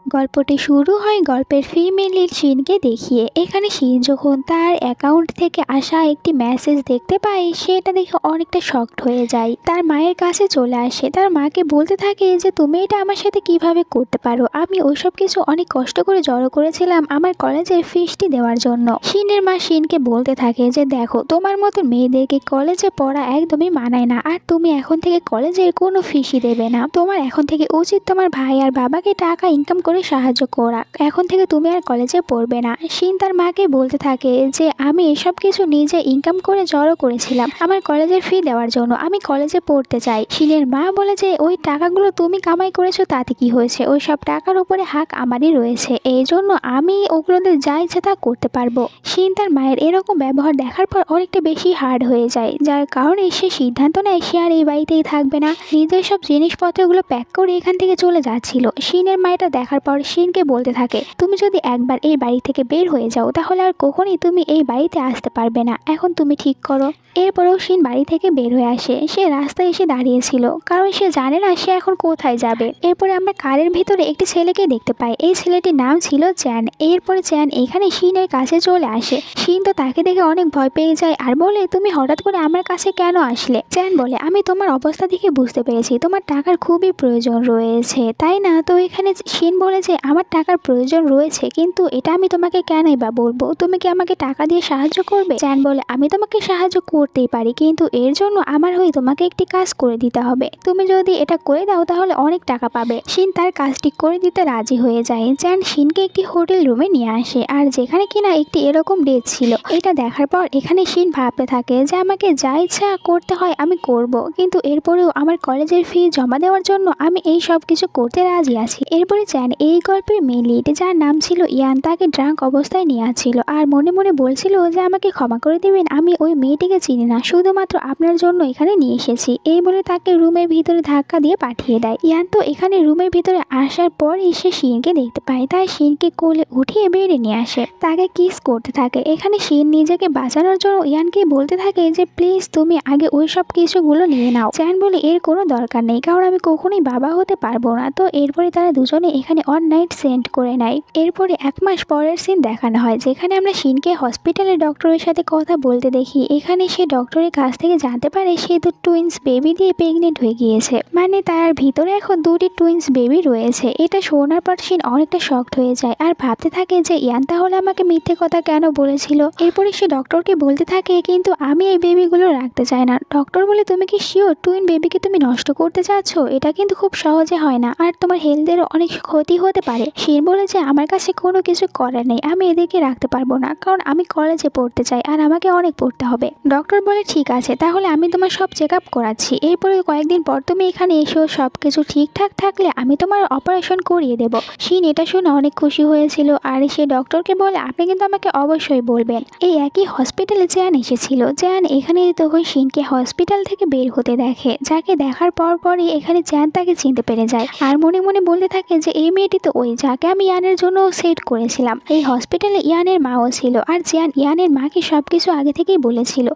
গল্পটি শুরু হয় গল্পের ফিমেল শিনকে দেখিয়ে। এখানে শিন যখন তার অ্যাকাউন্ট থেকে আসা একটি মেসেজ দেখতে পায় সেটা দেখে অনেকটা শকড হয়ে যায়। তার মায়ের কাছে চলে আসে, তার মাকে বলতে থাকে যে তুমি এটা আমার সাথে কিভাবে করতে পারো, আমি ওইসব কিছু অনেক কষ্ট করে জড়ো করেছিলাম আমার কলেজের ফিসটি দেওয়ার জন্য। শিনের মা শিনকে বলতে থাকে যে দেখো, তোমার মতো মেয়েদেরকে কলেজে পড়া একদমই মানায় না, আর তুমি এখন থেকে কলেজের কোনো ফিসই দেবে না। তোমার এখন থেকে উচিত তোমার ভাই আর বাবাকে টাকা ইনকাম করে সাহায্য করা। এখন থেকে তুমি আর কলেজে পড়বে না। শিন তার মাকে বলতে থাকে যে আমি এসব কিছু নিজে ইনকাম করে জড়ো করেছিলাম আমার কলেজের ফি দেওয়ার জন্য, আমি কলেজে পড়তে চাই। শিনের মা বলে যে ওই টাকাগুলো তুমি কামাই করেছো তাতে কি হয়েছে, ওই সব টাকার উপরে হাক আমারই রয়েছে, এই জন্য আমি ওগুলোতে যা ইচ্ছে তা করতে পারবো। শিন তার মায়ের এরকম ব্যবহার দেখার পর অনেকটা বেশি হার্ড হয়ে যায়, যার কারণে সে সিদ্ধান্ত নেয় সে আর এই বাড়িতেই থাকবে না। নিজের সব জিনিসপত্রগুলো প্যাক করে এখান থেকে চলে যাচ্ছিল। শিনের মা এটা দেখার পর শিনকে বলতে থাকে তুমি যদি একবার এই বাড়ি থেকে বের হয়ে যাও তাহলে আর কখনই তুমি এই বাড়িতে আসতে পারবে না, এখন তুমি ঠিক করো। এরপরেও শিন বাড়ি থেকে বের হয়ে আসে। সে রাস্তায় এসে দাঁড়িয়েছিল কারণ সে জানে না সে এখন কোথায় যাবে। এরপরে আমরা কারের ভিতরে একটি ছেলেকে দেখতে পাই, এই ছেলেটির নাম ছিল চ্যান। এরপরে চ্যান এখানে শিনের কাছে চলে আসে। শিন তো তাকে দেখে অনেক ভয় পেয়ে যায় আর বলে তুমি হঠাৎ করে আমার কাছে কেন আসলে। চ্যান বলে আমি তোমার অবস্থা দেখে বুঝতে পেরেছি তোমার টাকার খুবই প্রয়োজন রয়েছে, তাই না? তো এখানে শিন বলে যে আমার টাকার প্রয়োজন রয়েছে, কিন্তু এটা আমি তোমাকে কেনই বা বলবো, তুমি কি আমাকে টাকা দিয়ে সাহায্য করবে? চ্যান বলে আমি তোমাকে সাহায্য করতেই পারি, কিন্তু এর জন্য আমার হয়ে তোমাকে একটি কাজ করে দিতে হবে, তুমি যদি এটা করে দাও তাহলে অনেক টাকা পাবে। শিন তার কাজটি করে দিতে রাজি হয়ে যায়। চ্যান শিনকে একটি হোটেল রুমে নিয়ে আসে আর যেখানে কিনা একটি এরকম ডেট ছিল। এটা দেখার পর এখানে শিন ভাবতে থাকে যে আমাকে যা ইচ্ছা করতে হয় আমি করব, কিন্তু এরপরেও আমার কলেজের ফি জমা দেওয়ার জন্য আমি এই সব কিছু করতে রাজি আছি। এরপরে চ্যান এই গল্পের মেন লিড যার নাম ছিল ইয়ান তাকে ড্রাঙ্ক অবস্থায় নিয়ে আসছিল আর মনে মনে বলছিল যে আমাকে ক্ষমা করে দিবেন, আমি ওই মেয়েটিকে চিনি না, শুধুমাত্র আপনার জন্য এখানে নিয়ে এসেছি। এই বলে তাকে রুমের ভিতরে ধাক্কা দিয়ে পাঠিয়ে দেয়। ইয়ান তো এখানে রুমের ভিতরে আসার পর এসে শিনকে দেখতে পায়, তাই শিনকে কোলে উঠিয়ে বেরিয়ে নিয়ে আসে, তাকে কিস করতে থাকে। এখানে শিন নিজেকে বাঁচানোর জন্য ইয়ানকে বলতে থাকে যে প্লিজ তুমি আগে ওই সব কিছুগুলো নিয়ে নাও। চ্যান বলে এর কোনো দরকার নেই কারণ আমি কখনোই বাবা হতে পারবো না। তো এরপরে তারা দুজনে এখানে অন নাইট সেন্ড করে নেয়। এরপরে 1 মাস পরের সিন দেখানো হয় যেখানে আমরা শিনকে হসপিটালে ডক্টরের সাথে কথা বলতে দেখি। এখানে সে ডক্টরের কাছ থেকে জানতে পারে সে তো টুইন্স বেবি দিয়ে প্রেগনেন্ট হয়ে গিয়েছে, মানে তার ভিতরে এখন 2টি টুইন্স বেবি রয়েছে। এটা শোনার পর শিন অনেকটা শকড হয়ে যায় আর ভাবতে থাকে যে ইয়ান তাহলে আমাকে মিথ্যে কথা কেন বলেছিল। এরপরে সে ডক্টরকে বলতে থাকে কিন্তু আমি এই বেবিগুলো রাখতে চাই না। ডক্টর বলে তুমি কি শিওর টুইন বেবিকে তুমি নষ্ট করতে চাচ্ছ? এটা কিন্তু খুব সহজে হয় না আর তোমার হেলথেরও অনেক ক্ষতি হতে পারে। শিন বলে যে আমার কাছে কোনো কিছু করার নেই, আমি এদেরকে রাখতে পারবো না কারণ আমি কলেজে পড়তে চাই আর আমাকে অনেক পড়তে হবে। ডক্টর বলে ঠিক আছে তাহলে আমি তোমার সব চেক আপ করাচ্ছি, এরপরে কয়েকদিন পর তুমি এখানে এসো, সব কিছু ঠিকঠাক থাকলে আমি তোমার অপারেশন করিয়ে দেবো। শিন এটা শুনে অনেক খুশি হয়েছিল আর সে ডক্টরকে বলে আপনি কিন্তু আমাকে অবশ্যই বলবেন। এই একই হসপিটালে জ্যান এসেছিল। জ্যান এখানে তখন শিনকে হসপিটাল থেকে বের হতে দেখে, যাকে দেখার পরই এখানে জ্যান তাকে চিনতে পেরে যায় আর মনে মনে বলতে থাকে যে এই মেয়েটি তো ওই যাকে আমি ইয়ানের জন্য সেট করেছিলাম। এই হসপিটালে ইয়ানের মাও ছিল আর জ্যান ইয়ানের মাকে সবকিছু আগে থেকেই বলেছিল,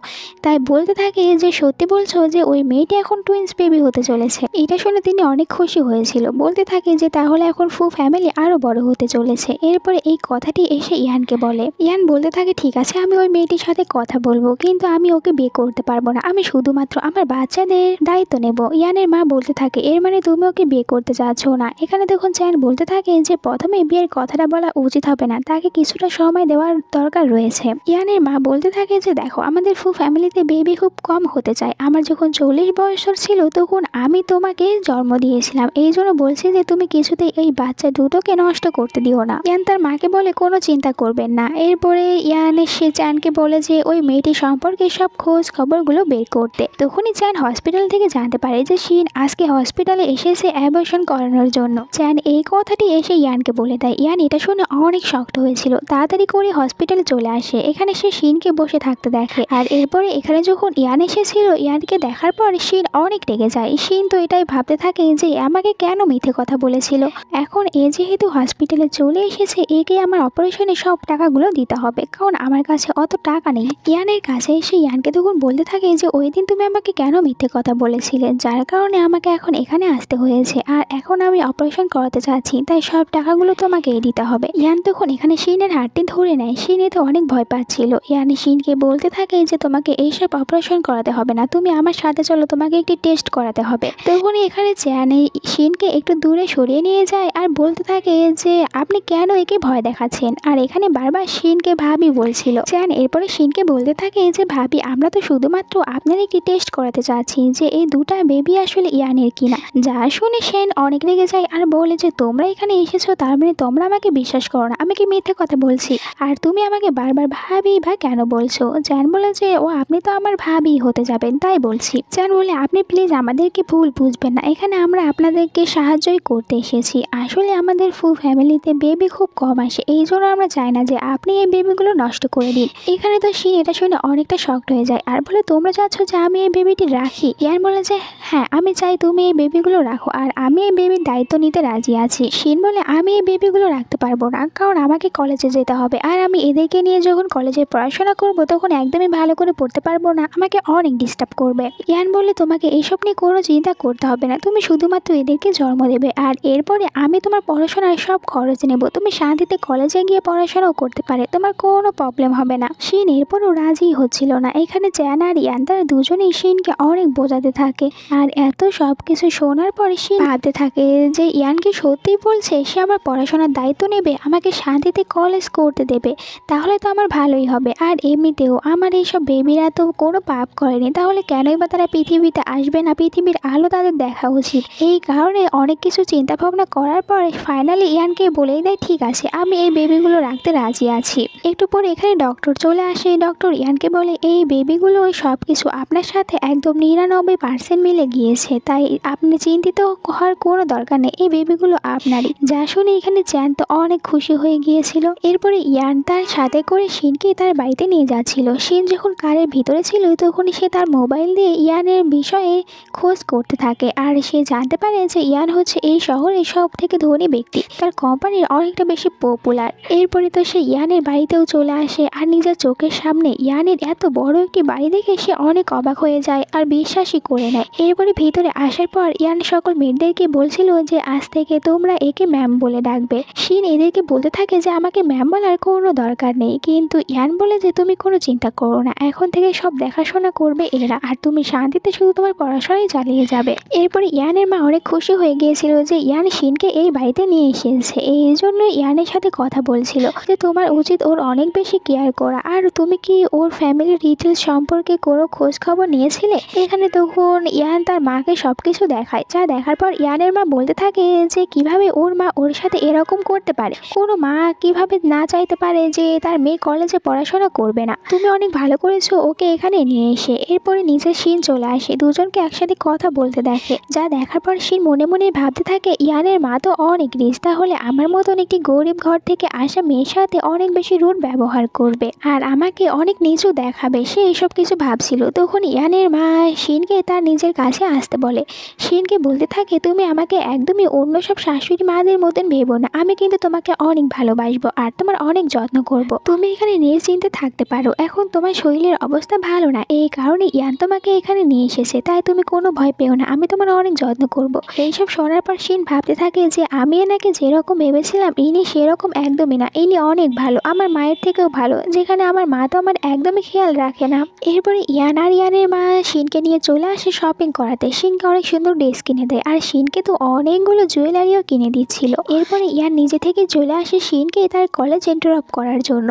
তাই বলতে থাকে যে সত্যি বলছো যে ওই মেয়েটি এখন টুইন্স বেবি হতে চলেছে। এটা শুনে তিনি অনেক খুশি হয়েছিল, বলতে থাকে যে তাহলে এখন ফ্যামিলি আরো বড় হতে চলেছে। এরপরে এই কথাটি এসে ইয়ানকে বলে। ইয়ান বলতে থাকে ঠিক আছে আমি ওই মেয়েটির সাথে কথা বলবো, কিন্তু আমি ওকে বিয়ে করতে পারবো না, আমি শুধুমাত্র আমার বাচ্চাদের দায়িত্ব নেব। ইয়ানের মা বলতে থাকে এর মানে তুমি ওকে বিয়ে করতে চাচ্ছ না। এখানে দেখুন চ্যান বলতে থাকে যে প্রথমে বিয়ের কথাটা বলা উচিত হবে না, তাকে কিছুটা সময় দেওয়ার দরকার রয়েছে। ইয়ানের মা বলতে থাকে যে দেখো আমাদের ফ্যামিলিতে বেবি খুব কম হতে চায়, আমার যখন 40 বছর ছিল তখন আমি তোমাকে জন্ম দিয়েছিলাম, এই জন্য বলছি যে তুমি কিছুতেই এই বাচ্চা দুটোকে নষ্ট করতে দিও না। ইয়ান তার মাকে বলে কোনো চিন্তা করবেন না। এরপরে ইয়ান সে চ্যানকে বলে যে ওই মেয়েটি সম্পর্কে সব খোঁজ খবরগুলো বের করতে। তখনই চ্যান হসপিটাল থেকে জানতে পারে যে শিন আজকে হসপিটালে এসেছে অ্যাবর্শন করানোর জন্য। চ্যান এই কথাটি এসে ইয়ানকে বলে দেয়। ইয়ান এটা শুনে অনেক শক্ত হয়েছিল, তাড়াতাড়ি করে হসপিটালে চলে আসে। এখানে সে শিনকে বসে থাকতে দেখে আর এরপরে এখানে যখন ইয়ান এসেছিল ইয়ানকে দেখার পর শিন অনেক রেগে যায়। শিন তো এটাই ভাবতে থাকে যে আমাকে কেন মিথ্যে কথা বলেছিল, এখন এ যেহেতু হসপিটালে চলে এসেছে একে আমার অপারেশনে সব টাকাগুলো দিতে হবে কারণ আমার কাছে অত টাকা নেই। ইয়ানের কাছে এসে ইয়ানকে তখন বলতে থাকে যে ওই দিন তুমি আমাকে কেন মিথ্যে কথা বলেছিলে, যার কারণে আমাকে এখন এখানে আসতে হয়েছে আর এখন আমি অপারেশন করাতে চাচ্ছি, তাই সব টাকাগুলো তোমাকেই দিতে হবে। ইয়ান তখন এখানে শিনের হাতটি ধরে নেয়। শিন এতে অনেক ভয় পাচ্ছিল। ইয়ান শিনকে বলতে থাকে যে তোমাকে এইসব অপারেশন করাতে হবে না, তুমি আমার সাথে চলো, তোমাকে একটি টেস্ট করাতে হবে। তখন এখানে চ্যান শিনকে একটু দূরে সরিয়ে নিয়ে যায় আর বলতে থাকে যে আপনি কেন একে ভয় দেখাচ্ছেন। আর এখানে বারবার শিনকে ভাবি বলছিল। চ্যান এরপরে শিনকে বলতে থাকে যে ভাবি, আমরা তো শুধুমাত্র আপনার একটি টেস্ট করাতে চাচ্ছি যে এই দুটা বেবি আসলে ইয়ানের কিনা। যা শুনে সেন অনেক রেগে যায় আর বলে যে তোমরা এখানে এসেছো, তার মানে তোমরা আমাকে বিশ্বাস করো না, আমি কি মিথ্যে কথা বলছি? আর তুমি আমাকে বারবার ভাবি বা কেন বলছো? চ্যান বলে যে ও আপনি তো আমার ভাবি হতে যাবেন তাই বলছি। চ্যান বলে আপনি প্লিজ আমাদেরকে ভুল বুঝবেন না, এখানে আমরা আপনাদেরকে সাহায্যই করতে এসেছি। আসলে আমাদের ফ্যামিলিতে বেবি খুব কম আসে, এই জন্য আমরা চাই না যে আপনি এই বেবিগুলো নষ্ট করে দিন। এখানে তো শিন এটা শুনে অনেকটা শক্ট হয়ে যায় আর বলে তোমরা চাচ্ছ যে আমি এই বেবিটি রাখি? ইয়ান বলে যে হ্যাঁ, আমি চাই তুমি এই বেবিগুলো রাখো আর আমি এই বেবির দায়িত্ব নিতে রাজি আছি। শিন বলে আমি এই বেবিগুলো রাখতে পারবো না, কারণ আমাকে কলেজে যেতে হবে আর আমি এদেরকে নিয়ে যখন কলেজে পড়াশোনা করবো তখন একদমই ভালো করে পড়তে পারবো না, আমাকে অনেক ডিস্টার্ব করবে। ইয়ান বলে তোমাকে এইসব নিয়ে কোনো চিন্তা করতে হবে না, তুমি শুধুমাত্র এদেরকে জন্ম দেবে আর এরপরে আমি তোমার পড়াশোনার সব খরচ নেব, তুমি শান্তিতে কলেজে গিয়ে পড়াশোনাও করতে পারে, তোমার কোনো প্রবলেম হবে না। শিন এরপরও রাজি হচ্ছিল না। এখানে চ্যান আর ইয়ান তারা দুজনেই শিনকে অনেক বোঝাতে থাকে আর এত সব কিছু শোনার পরে শিন ভাবতে থাকে যে ইয়ানকে সত্যিই বলছে সে আমার পড়াশোনার দায়িত্ব নেবে, আমাকে শান্তিতে কলেজ করতে দেবে, তাহলে তো আমার ভালোই হবে। আর এমনিতেও আমার এইসব বেবিরা তো কোনো পাপ করেনি, তাহলে কেনই বা তারা পৃথিবীতে আসবে না, পৃথিবীর আলো তাদের দেখা উচিত। এই কারণে অনেক কিছু চিন্তা ভাবনা করার পরে ফাইনালি ইয়ানকে বলেই দেয় ঠিক আছে, আমি এই বেবিগুলো রাখতে রাজি আছি। একটু পরে এখানে ডক্টর চলে আসে। ডক্টর ইয়ানকে বলে এই বেবিগুলো সব কিছু আপনার সাথে একদম 99% মিলে গিয়েছে, তাই আপনি চিন্তিত হওয়ার কোনো দরকার নেই, এই বেবিগুলো আপনারই। যা শুনে এখানে চ্যান তো অনেক খুশি হয়ে গিয়েছিল। এরপরে ইয়ান তার সাথে করে শিনকে তার বাড়িতে নিয়ে যাচ্ছিল। শিন যখন কারের ভিতরে ছিল তখন সে তার মোবাইল দিয়ে ইয়ানের বিষয়ে খোঁজ করতে থাকে আর সে জানতে পারে যে ইয়ান হচ্ছে এই শহরের সব থেকে ধনী ব্যক্তি, তার কোম্পানির অনেকটা বেশি পপুলার। এরপরে তো সে ইয়ানের বাড়িতেও চলে আসে আর নিজের চোখের সামনে ইয়ানের এত বড় একটি বাড়ি দেখে সে অনেক অবাক হয়ে যায় আর বিশ্বাসই করে নেয়। এরপরে ভিতরে আসার পর ইয়ান সকল মেয়েদেরকে বলছিল যে আজ থেকে তোমরা একে ম্যাম বলে ডাকবে। শিন এদেরকে বলতে থাকে যে আমাকে ম্যাম বলার কোনো দরকার নেই, কিন্তু ইয়ান বলে যে তুমি কোনো চিন্তা করো না, এখন থেকে সব দেখাশোনা করবে এরা আর তুমি শান্তিতে শুধু তোমার পড়াশোনাই চালিয়ে যাবে। এরপরে ইয়ানের মা অনেক খুশি হয়ে গিয়েছিল যে ইয়ান শিনকে এই বাড়িতে নিয়ে এসেছে, এই জন্য ইয়ানের সাথে কথা বলছিল যে তোমার উচিত ওর অনেক বেশি কেয়ার করা। আর তুমি কি ওর ফ্যামিলির ডিটেলস সম্পর্কে কোনো খোঁজ খবর নিয়েছিলে? এখানে তখন ইয়ান তার মাকে সবকিছু দেখায়, যা দেখার পর ইয়ানের মা বলতে থাকে যে কিভাবে ওর মা ওর সাথে এরকম করতে পারে, কোনো মা কিভাবে না চাইতে পারে যে তার মেয়ে কলেজে পড়াশোনা করবে না, তুমি অনেক ভালো করেছো ওকে এখানে নিয়ে এসে। এরপরে নিজের শিন চলে আসে, দুজনকে একসাথে কথা বলতে দেখে, যা দেখার পর শিন মনে মনে ভাবতে থাকে ইয়ানের মা তো অনেক রিচ, তাহলে আমার মতন একটি গরিব ঘর থেকে আসা মেয়ের সাথে অনেক বেশি রুড ব্যবহার করবে আর আমাকে অনেক নিচু দেখাবে, সে এইসব কিছু ভাবছিল। তখন ইয়ানের মা শিনকে তার নিজের কাছে আসতে বলে। শিনকে বলতে থাকে তুমি আমাকে একদমই অন্য সব শাশুড়ি মাদের মতন ভেবো না, আমি কিন্তু তোমাকে অনেক ভালোবাসবো আর তোমার অনেক যত্ন করব, তুমি এখানে নিশ্চিন্তে থাকতে পারো, এখন তোমার শরীরের অবস্থা ভালো না, এই কারণে ইয়ান তোমাকে এখানে নিয়ে এসেছে, তাই তুমি কোনো ভয় পেও না, আমি তোমার অনেক যত্ন করব। এইসব শোনার পর শিন ভাবতে থাকে যে আমি এনাকে যেরকম ভেবেছিলাম ইনি সেরকম একদমই না, ইনি অনেক ভালো, আমার মায়ের থেকেও ভালো, যেখানে আমার মা তো আমার একদমই খেয়াল রাখে না। এরপরে ইয়ান আর ইয়ানের মা শিনকে নিয়ে চলে আসে শপিং করাতে। শিনকে অনেক সুন্দর ড্রেস কিনে দেয় আর শিনকে তো অনেকগুলো জুয়েলারিও কিনে দিচ্ছিল। এরপরে ইয়ান নিজে থেকে চলে আসে শিনকে তার কলেজ ইন্টারাপ্ট করার জন্য।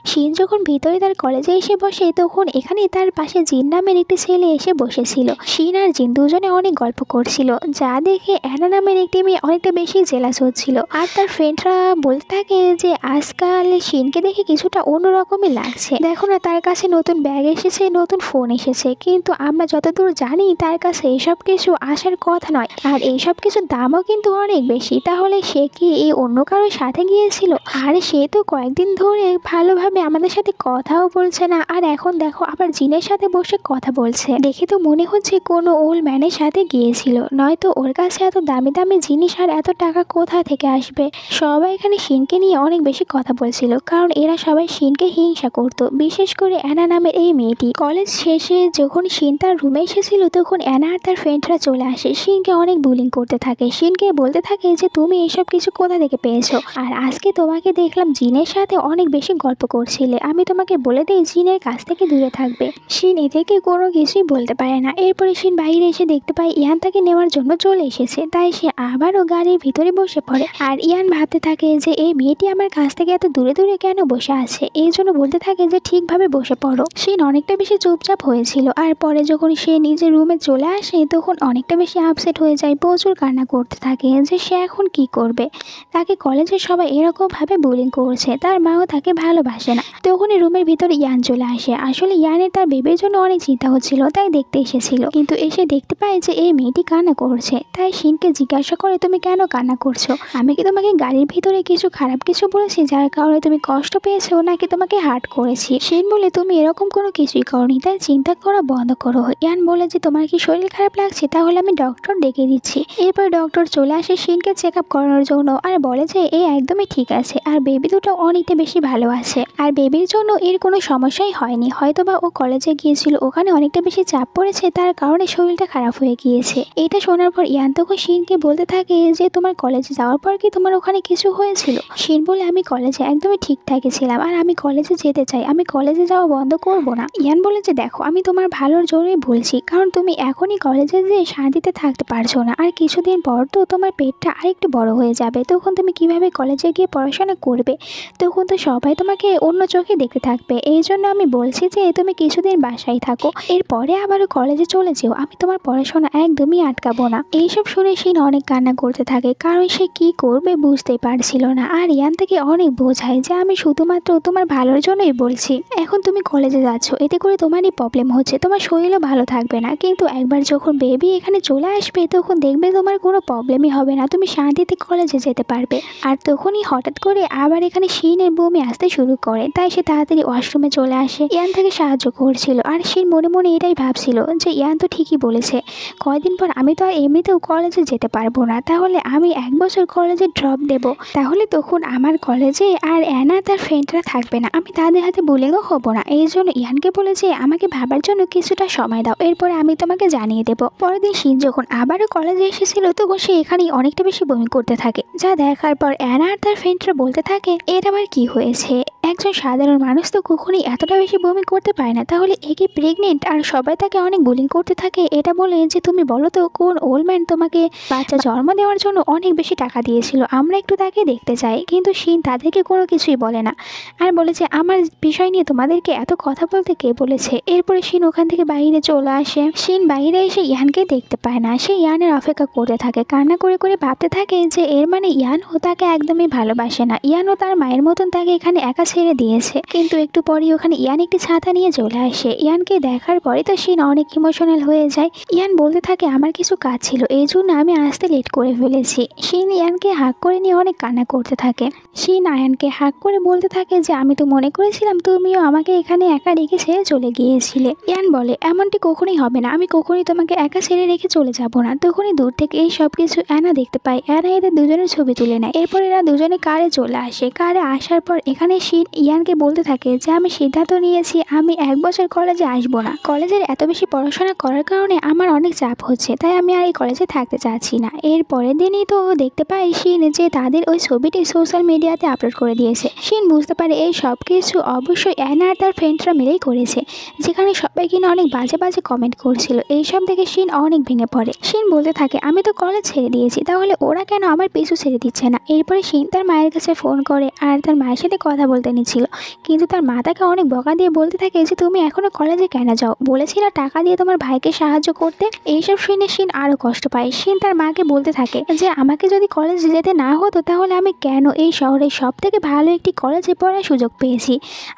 শিন যখন ভিতরে তার কলেজে এসে বসে তখন এখানে তার পাশে জিন নামের একটি ছেলে এসে বসেছিল। শিন আর জিন দুজনে অনেক গল্প করছিল, যা দেখে অ্যানা নামের একটি মেয়ে অনেকটা বেশি জেলাস হচ্ছিল আর তার ফ্রেন্ডরা বলতে থাকে যে আজকাল শিনকে দেখে কিছুটা অন্যরকমই লাগছে, দেখো না তার কাছে নতুন ব্যাগ এসেছে, নতুন ফোন এসেছে, কিন্তু আমরা যতদূর জানি তার কাছে এইসব কিছু আসার কথা নয় আর এইসব কিছুর দামও কিন্তু অনেক বেশি, তাহলে সে কি এই অন্য কারোর সাথে গিয়েছিল? আর সে তো কয়েকদিন ধরে ভালোভাবে আমাদের সাথে কথাও বলছে না আর এখন দেখো আবার জিনের সাথে বসে কথা বলছে, দেখে তো মনে হচ্ছে কোনো ওল্ড ম্যানের সাথে গিয়েছিল, নয়তো ওর কাছে এত দামি দামি জিনিস আর এত টাকা কোথা থেকে আসবে। সবাই এখানে শিনকে নিয়ে অনেক বেশি কথা বলছিল, কারণ এরা সবাই শিনকে হিংসা করতো, বিশেষ করে অ্যানা নামের এই মেয়েটি। কলেজ শেষে যখন শিন তার রুমে এসেছিল তখন অ্যানা আর তার ফ্রেন্ডরা চলে আসে, শিনকে অনেক বুলিং করতে থাকে, শিনকে বলতে থাকে যে তুমি এসব কিছু কোথা থেকে পেয়েছো? আর আজকে তোমাকে দেখলাম জিনের সাথে অনেক বেশি গল্প করছিলে, আমি তোমাকে বলে দিই জিনের কাছ থেকে দূরে থাকবে। শিন এদেরকে কোনো কিছুই বলতে পারে না। এরপরে শিন বাইরে এসে দেখতে পায় ইয়ান তাকে নেওয়ার জন্য চলে এসেছে, তাই সে আবারও গাড়ির ভিতরে বসে পড়ে। আর ইয়ান ভাবতে থাকে যে এই মেয়েটি আমার কাছ থেকে এত দূরে দূরে কেন বসে আছে, এই জন্য বলতে থাকে যে ঠিকভাবে বসে পড়ো। শিন অনেকটা বেশি চুপচাপ হয়েছিল, আর পরে যখন সে নিজের রুমে চলে আসে তখন অনেকটা বেশি আপসেট হয়ে যায়, প্রচুর কান্না করতে থাকে যে সে এখন কি করবে। তাকে কলেজের সবাই এরকমভাবে বুলিং করছে, তার মাও তাকে ভালোবাসে না। তখনই রুমের ভিতরে ইয়ান চলে আসে। আসলে ইয়ানের তার বেবির জন্য অনেক চিন্তা হচ্ছিল, তাই দেখতে এসেছিল, কিন্তু এসে দেখতে পায় যে এই মেয়েটি কান্না করছে। তাই শিনকে জিজ্ঞাসা করে তুমি কেন কান্না করছো? আমি কি তোমাকে গাড়ির ভিতরে কিছু খারাপ কিছু বলেছি যার কারণে তুমি কষ্ট পেয়েছো, নাকি তোমাকে হার্ট করেছি? শিন বলে তুমি এরকম কোনো কিছুই করনি, তাই চিন্তা করা বন্ধ করো। ইয়ান বলে যে তোমার কি শরীর খারাপ লাগছে, তাহলে আমি ডক্টর ডেকে দিচ্ছি। এরপর ডক্টর চলে আসে শিনকে চেক আপ করানোর জন্য, আর বলে যে এ একদমই ঠিক আছে, আর বেবি দুটো অনেকটা বেশি ভালো আছে, আর বেবির জন্য এর কোনো সমস্যাই হয়নি। হয়তোবা ও কলেজে গিয়েছিল, ওখানে অনেকটা বেশি চাপ পড়েছে, তার কারণে শরীরটা খারাপ হয়ে গিয়েছে। এটা শোনার পর ইয়ান তখন শিনকে বলতে থাকে যে তোমার কলেজে যাওয়ার পর কি তোমার ওখানে কিছু হয়েছিল? শিন বলে আমি কলেজে একদমই ঠিকঠাকই ছিলাম, আর আমি কলেজে যেতে চাই, আমি কলেজে যাওয়া বন্ধ করব না। ইয়ান বলে যে দেখো আমি তোমার ভালোর জন্যই বলছি, কারণ তুমি এখনই কলেজে যেয়ে শান্তিতে থাকতে পারছো না, আর কিছুদিন পর তো তোমার পেটটা আরেকটু বড় হয়ে যাবে, তখন তুমি কিভাবে কলেজে গিয়ে পড়াশোনা করবে? তখন তো সবাই তোমাকে অন্য চোখে দেখতে থাকবে। এই জন্য আমি বলছি যে তুমি কিছুদিন বাসায় থাকো, এরপরে আবারও কলেজে চলে যেও, আমি তোমার পড়াশোনা একদমই আটকাবো না। এইসব শুনে শিন অনেক কান্না করতে থাকে, কারণ সে কি করবে বুঝতেই পারছিল না। আর ইয়ান থেকে অনেক বোঝায় যে আমি শুধুমাত্র তোমার ভালোর জন্যই বলছি, এখন তুমি কলেজে যাচ্ছ, এতে করে তোমারই প্রবলেম হচ্ছে, তোমার শরীরও ভালো থাকবে না, কিন্তু একবার যখন বেবি এখানে চলে আসবে তখন দেখবে তোমার কোনো প্রবলেমই হবে না, তুমি শান্তিতে কলেজে যেতে পারবে। আর তখনই হঠাৎ করে আবার এখানে শিনের বমি আসতে শুরু করে, তাই সে তাড়াতাড়ি ওয়াশরুমে চলে আসে। ইয়ান থেকে সাহায্য করছিল, আর শিন মনে মনে এটাই ভাবছিল যে ইয়ান তো ঠিকই বলেছে, কয়দিন পর আমি তো আর এমনিতেও কলেজে যেতে পারবো না, তাহলে আমি 1 বছর কলেজে ড্রপ দেব, তাহলে তখন আমার কলেজে আর অ্যানা তার ফ্রেন্ডরা থাকবে না, আমি তাদের হাতে বুলিংও হবো না। এই জন্য ইয়ানকে বলেছে আমাকে ভাবার জন্য কিছুটা সময় দাও, এরপরে আমি তোমাকে জানিয়ে দেবো। পরের দিন শিন যখন আবারও কলেজে এসেছিল তখন সে এখানেই অনেকটা বেশি বমি করতে থাকে, যা দেখার পর অ্যানা আর তার ফ্রেন্ডরা বলতে থাকে এর আবার কি হয়েছে, একজন সাধারণ মানুষ তো কখনোই এতটা বেশি বমি করতে পারে না, তাহলে এ কি প্রেগনেন্ট? আর সবাই তাকে অনেক বুলিং করতে থাকে। এটা বলে যে তুমি বলো তো কোন ওল্ড ম্যান তোমাকে বাচ্চা জন্ম দেওয়ার জন্য অনেক বেশি টাকা দিয়েছিল, আমরা একটু তাকে দেখতে চাই। কিন্তু শিন তাদেরকে কোনো কিছুই বলে না, আর বলে যে আমার বিষয় নিয়ে তোমাদেরকে এত কথা বলতে কে বলেছে। এরপরে শিন ওখান থেকে বাইরে চলে আসে। শিন বাইরে এসে ইয়ানকে দেখতে পায় না, সে ইয়ানের অপেক্ষা করতে থাকে, কান্না করে করে ভাবতে থাকে যে এর মানে ইয়ানও তাকে একদমই ভালোবাসে না, ইয়ানও তার মায়ের মতন তাকে এখানে একা ছেড়ে দিয়েছে। কিন্তু একটু পরেই ওখানে ইয়ান একটি ছাতা নিয়ে চলে আসে। ইয়ানকে দেখার পরে তো শিন অনেক ইমোশনাল হয়ে যায়। ইয়ান বলতে থাকে আমার কিছু কাজ ছিল, এই জন্য আমি আসতে লেট করে ফেলেছি। শিন ইয়ানকে হাক করে নিয়ে অনেক কান্না করতে থাকে। শিন আয়ানকে হাক করে বলতে থাকে যে আমি তো মনে করেছিলাম তুমিও আমাকে এখানে একা রেখে ছেড়ে চলে গিয়েছিলে। ইয়ান বলে এমনটি কখনোই হবে না, আমি কখনোই তোমাকে একা ছেড়ে রেখে চলে যাব না। তখনই দূর থেকে এই সব কিছু অ্যানা দেখতে পায়। অ্যানা এদের দুজনের ছবি তুলে নেয়। এরপর এরা দুজনে কারে চলে আসে। কারে আসার পর এখানে শিন ইয়ানকে বলতে থাকে যে আমি সিদ্ধান্ত নিয়েছি আমি 1 বছর কলেজে আসবো না, কলেজের এত বেশি পড়াশোনা করার কারণে আমার অনেক চাপ হচ্ছে, তাই আমি আর এই কলেজে থাকতে চাচ্ছি না। এর পরের দিনই তো দেখতে পাই শিন যে তাদের ওই ছবিটি সোশ্যাল মিডিয়াতে আপলোড করে দিয়েছে। শিন বুঝতে পারে এই সব কিছু অবশ্যই অ্যানা আর তার ফ্রেন্ডরা মিলেই করেছে, যেখানে সবাই কিনা অনেক বাজে বাজে কমেন্ট করছিল। এইসব দেখে শিন অনেক ভেঙে পড়ে। শিন বলতে থাকে আমি তো কলেজ ছেড়ে দিয়েছি, তাহলে ওরা কেন আমার পিছু ছেড়ে দিচ্ছে না। এরপরে শিন তার মায়ের কাছে ফোন করে আর তার মায়ের সাথে কথা বলতে নিচ্ছিল, কিন্তু তার মা তাকে অনেক বকা দিয়ে বলতে থাকে যে তুমি এখনো কলেজে কেন যাও, বলেছিল টাকা দিয়ে তোমার ভাইকে সাহায্য করতে। এইসব শুনে শিন আরো কষ্ট পায়। শিন তার মাকে বলতে থাকে যে আমাকে যদি কলেজে যেতে না হতো তাহলে আমি কেন এই শহরের সব থেকে ভালো একটি কলেজে পড়ার সুযোগ পেয়েছি,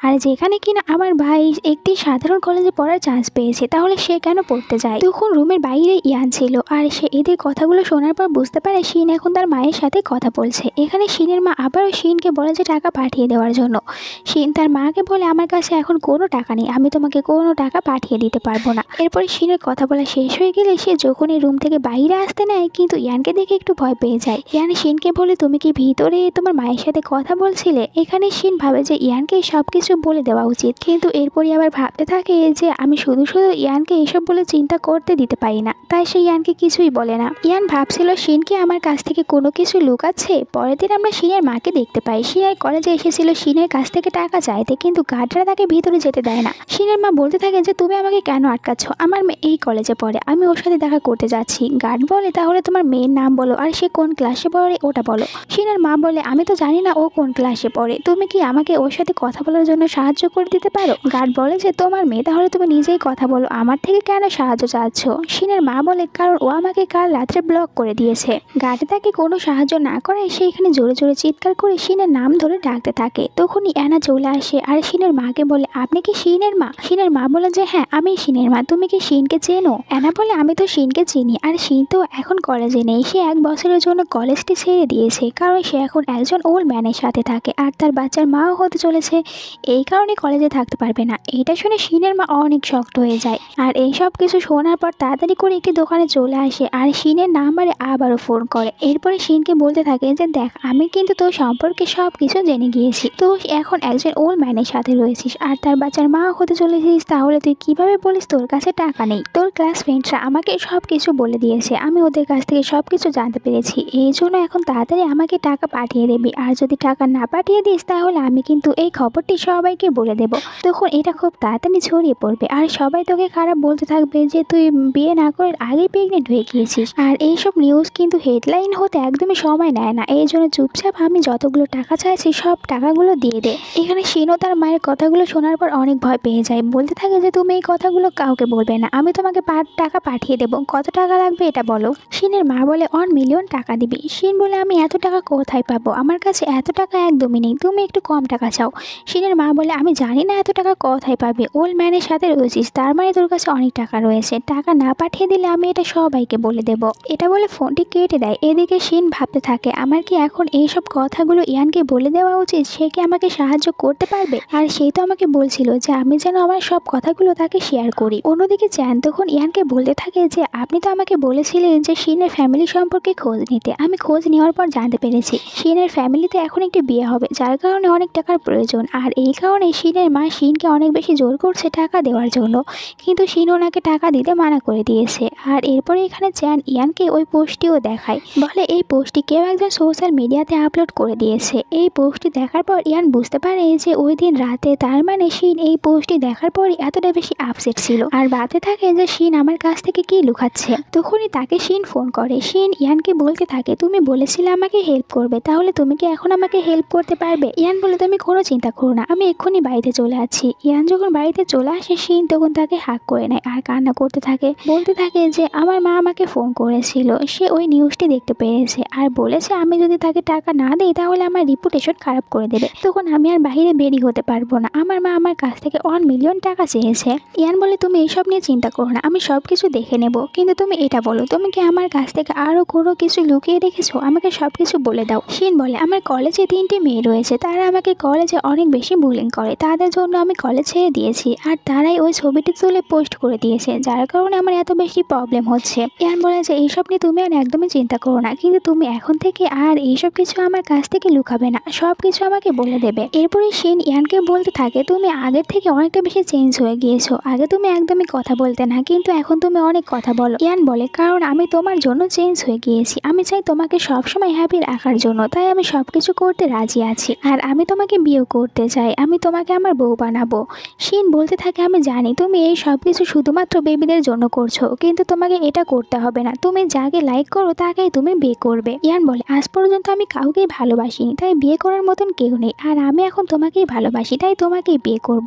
আর যেখানে কিনা আমার ভাই একটি সাধারণ কলেজে পড়ার চান্স পেয়েছে, তাহলে সে কেন পড়তে যায়। তখন রুমের বাইরে ইয়ান ছিল, আর সে এদের কথাগুলো শোনার পর বুঝতে পারে শিন এখন তার মায়ের সাথে কথা বলছে। এখানে শিনের মা আবারও শিনকে বলে যে টাকা পাঠিয়ে দেওয়ার জন্য, শিন তার মাকে বলে আমার কাছে এখন কোনো টাকা নেই, আমি তোমাকে কোনো টাকা পাঠিয়ে দিতে পারবো না। এরপরে শিনের কথা বলা শেষ হয়ে গেলে সে যখনই রুম থেকে বাইরে আসতে নেয় কিন্তু ইয়ানকে দেখে একটু ভয় পেয়ে যায়। ইয়ান শিনকে বলে তুমি কি ভিতরে তোমার মায়ের সাথে কথা বলছিলে? এখানে শিন ভাবে যে ইয়ানকে সবকিছু বলে দেওয়া উচিত, কিন্তু এরপরই আবার ভাবতে থাকে যে আমি শুধু শুধু ইয়ানকে এসব বলে চিন্তা করতে দিতে পারি না, তাই সে ইয়ানকে কিছুই বলে না। ইয়ান ভাবছিল শিন কি আমার কাছ থেকে কোনো কিছু লুকাচ্ছে। পরের দিন আমরা শিনের মাকে দেখতে পাই। শিনের কলেজে এসেছিল শিনের কাছ থেকে টাকা চাইতে, কিন্তু গার্ডরা তাকে ভিতরে যেতে দেয় না। শিনের মা বলতে থাকে যে তুমি আমাকে কেন আটকাচ্ছ, আমার মেয়ে এই কলেজে পড়ে, আমি ওর সাথে দেখা করতে যাচ্ছি। গার্ড বলে তাহলে তোমার মেয়ের নাম বলো আর সে কোন ক্লাসে পড়ে ওটা বলো। শিনের মা বলে আমি তো জানি না ও কোন ক্লাসে পড়ে, তুমি কি আমাকে ওর সাথে কথা বলার জন্য সাহায্য করে দিতে পারো? গার্ড বলে যে তোমার মেয়ে, তাহলে তুমি নিজেই কথা বলো, আমার থেকে কেন সাহায্য চাচ্ছ? শিনের মা বলে কারণ ও আমাকে কাল রাত্রে ব্লক করে দিয়েছে। গার্ড তাকে কোনো সাহায্য না করায় সে এখানে জোরে জোরে চিৎকার করে শিনের নাম ধরে ডাকতে থাকে। তখনই অ্যানা চলে আসে আর শিনের মাকে বলে আপনি কি শিনের মা? শিনের মা বলে যে হ্যাঁ আমি শিনের মা, তুমি কি শিনকে চেনো? অ্যানা বলে আমি তো শিনকে চিনি, আর শিন তো এখন কলেজে নেই, সে 1 বছরের জন্য কলেজটি ছেড়ে দিয়েছে, কারণ সে এখন একজন ওল্ড ম্যানের সাথে থাকে আর তার বাচ্চার মাও হতে চলেছে, এই কারণে কলেজে থাকতে পারবে না। এটা শুনে শিনের মা অনেক শক্ত হয়ে যায় আর এই সব কিছু শোনার পর তাড়াতাড়ি করে একটি দোকানে চলে আসে আর শিনের নাম্বারে আবারও ফোন করে। এরপরে শিনকে বলতে থাকে যে দেখ আমি কিন্তু তোর সম্পর্কে সব কিছু জেনে গিয়েছি, তো এখন একজন ওল্ড ম্যানের সাথে রয়েছিস আর তার বাচ্চার মা হতে চলেছিস, তাহলে তুই কিভাবে বলিস তোর কাছে টাকা নেই? তোর ক্লাস ফ্রেন্ডরা আমাকে সব কিছু বলে দিয়েছে, আমি ওদের কাছ থেকে সব কিছু জানতে পেরেছি, এই জন্য এখন তাড়াতাড়ি আমাকে টাকা পাঠিয়ে দেবি, আর যদি টাকা না পাঠিয়ে দিস তাহলে আমি কিন্তু এই খবরটি সবাইকে বলে দেব। তখন এটা খুব তাড়াতাড়ি ছড়িয়ে পড়বে আর সবাই তোকে খারাপ বলতে থাকবে যে তুই বিয়ে না করে আগেই প্রেগনেন্ট হয়ে গিয়েছিস। আর এইসব নিউজ কিন্তু হেডলাইন হতে একদমই সময় নেয় না, এই জন্য চুপচাপ আমি যতগুলো টাকা চাইছি সব টাকাগুলো দিয়ে দে। এখানে শিনও তার মায়ের কথাগুলো শোনার পর অনেক ভয় পেয়ে যায়, বলতে থাকে যে তুমি এই কথাগুলো কাউকে বলবে না, আমি তোমাকে টাকা পাঠিয়ে দেবো, কত টাকা লাগবে এটা বলো। শিনের মা বলে 1 মিলিয়ন টাকা দিবি। শিন বলে আমি এত টাকা কোথায় পাবো, আমার কাছে এত টাকা একদমই নেই, তুমি একটু কম টাকা চাও। শিনের মা বলে আমি জানি না এত টাকা কোথায় পাবে, ওল্ড ম্যানের সাথে রয়েছিস তার মানে তোর কাছে অনেক টাকা রয়েছে, টাকা না পাঠিয়ে দিলে আমি এটা সবাইকে বলে দেব। এটা বলে ফোনটি কেটে দেয়। এদিকে শিন ভাবতে থাকে আমার কি এখন এইসব কথাগুলো ইয়ানকে বলে দেওয়া উচিত, সে কি আমাকে সাহায্য করতে পারবে, আর সেই তো আমাকে বলছিল যে আমি যেন আমার সব কথাগুলো তাকে শেয়ার করি। অন্যদিকে চ্যান তখন ইয়ানকে বলতে থাকে যে আপনি তো আমাকে বলেছিলেন যে শিনের ফ্যামিলি সম্পর্কে খোঁজ নিতে, আমি খোঁজ নেওয়ার পর জানতে পেরেছি শিনের ফ্যামিলিতে এখন একটি বিয়ে হবে, যার কারণে অনেক টাকার প্রয়োজন, আর এই কারণে শিনের মা শিনকে অনেক বেশি জোর করছে টাকা দেওয়ার জন্য, কিন্তু শিন ওনাকে টাকা দিতে মানা করে দিয়েছে। আর এরপরে এখানে চ্যান ইয়ানকে ওই পোস্টটিও দেখায়, বলে এই পোস্টটি কেউ একজন সোশ্যাল মিডিয়াতে আপলোড করে দিয়েছে। এই পোস্টটি দেখার পর ইয়ান বুঝতে পারে যে ওই দিন রাতে তার মানে শিন এই পোস্টটি দেখার পরই এতটা বেশি আপসেট ছিল আর ভাবতে থাকে যে শিন আমার কাছ থেকে কি লুকাচ্ছে। তখনই তাকে শিন ফোন করে। শিন ইয়ানকে বলতে থাকে তুমি বলেছিলে আমাকে হেল্প করবে, তাহলে তুমি কি এখন আমাকে হেল্প করতে পারবে? ইয়ান বলে তুমি কোনো চিন্তা করো না, আমি এক্ষুনি বাড়িতে চলে আসছি। ইয়ান যখন বাড়িতে চলে আসে শিন তখন তাকে হাক করে নেয় আর কান্না করতে থাকে, বলতে থাকে যে আমার মা আমাকে ফোন করেছিল, সে ওই নিউজটি দেখতে পেরেছে আর বলেছে আমি যদি তাকে টাকা না দিই তাহলে আমার রিপুটেশন খারাপ করে দেবে, তখন আমি আর বাইরে বেরিয়ে হতে পারবো না, আমার মা আমার কাছ থেকে 1 মিলিয়ন টাকা চেয়েছে। ইয়ান বলে তুমি এইসব নিয়ে চিন্তা করো না, আমি সব কিছু দেখে নেব, কিন্তু তুমি এটা বলো তুমি কি আমার কাছ থেকে আরও কোনো কিছু লুকিয়ে রেখেছো, আমাকে সব কিছু বলে দাও। শিন বলে আমার কলেজে 3টি মেয়ে রয়েছে, তারা আমাকে কলেজে অনেক বেশি বুলিং করে, তাদের জন্য আমি কলেজ ছেড়ে দিয়েছি আর তারাই ওই ছবিটি তুলে পোস্ট করে দিয়েছে, যার কারণে আমার এত বেশি প্রবলেম হচ্ছে। ইয়ান বলে যে এইসব নিয়ে তুমি আর একদমই চিন্তা করো না, কিন্তু তুমি এখন থেকে আর এইসব কিছু আমার কাছ থেকে লুকাবে না, সব কিছু আমাকে বলে দেবে। এরপরে শিন ইয়ানকে বলতে থাকে তুমি আগের থেকে অনেকটা বেশি চেঞ্জ হয়ে গিয়েছো, আগে তুমি একদমই কথা বলতে না, কিন্তু এখন তুমি অনেক কথা বলো। ইয়ান বলে কারণ আমি তোমার জন্য চেঞ্জ হয়ে গিয়েছি, আমি চাই তোমাকে সবসময় হ্যাপি রাখার জন্য, তাই আমি সব কিছু করতে রাজি আছি, আর আমি তোমাকে বিয়ে করতে চাই, আমি তোমাকে আমার বউ বানাবো। শিন বলতে থাকে আমি জানি তুমি এই সব কিছু শুধুমাত্র বেবিদের জন্য করছো, কিন্তু তোমাকে এটা করতে হবে না, তুমি যাকে লাইক করো তাকেই তুমি বিয়ে করবে। ইয়ান বলে আজ পর্যন্ত আমি কাউকেই ভালোবাসিনি, তাই বিয়ে করার মতন কেউ নেই, আর আমি এখন তোমাকেই ভালোবাসি, তাই তোমাকেই বিয়ে করব।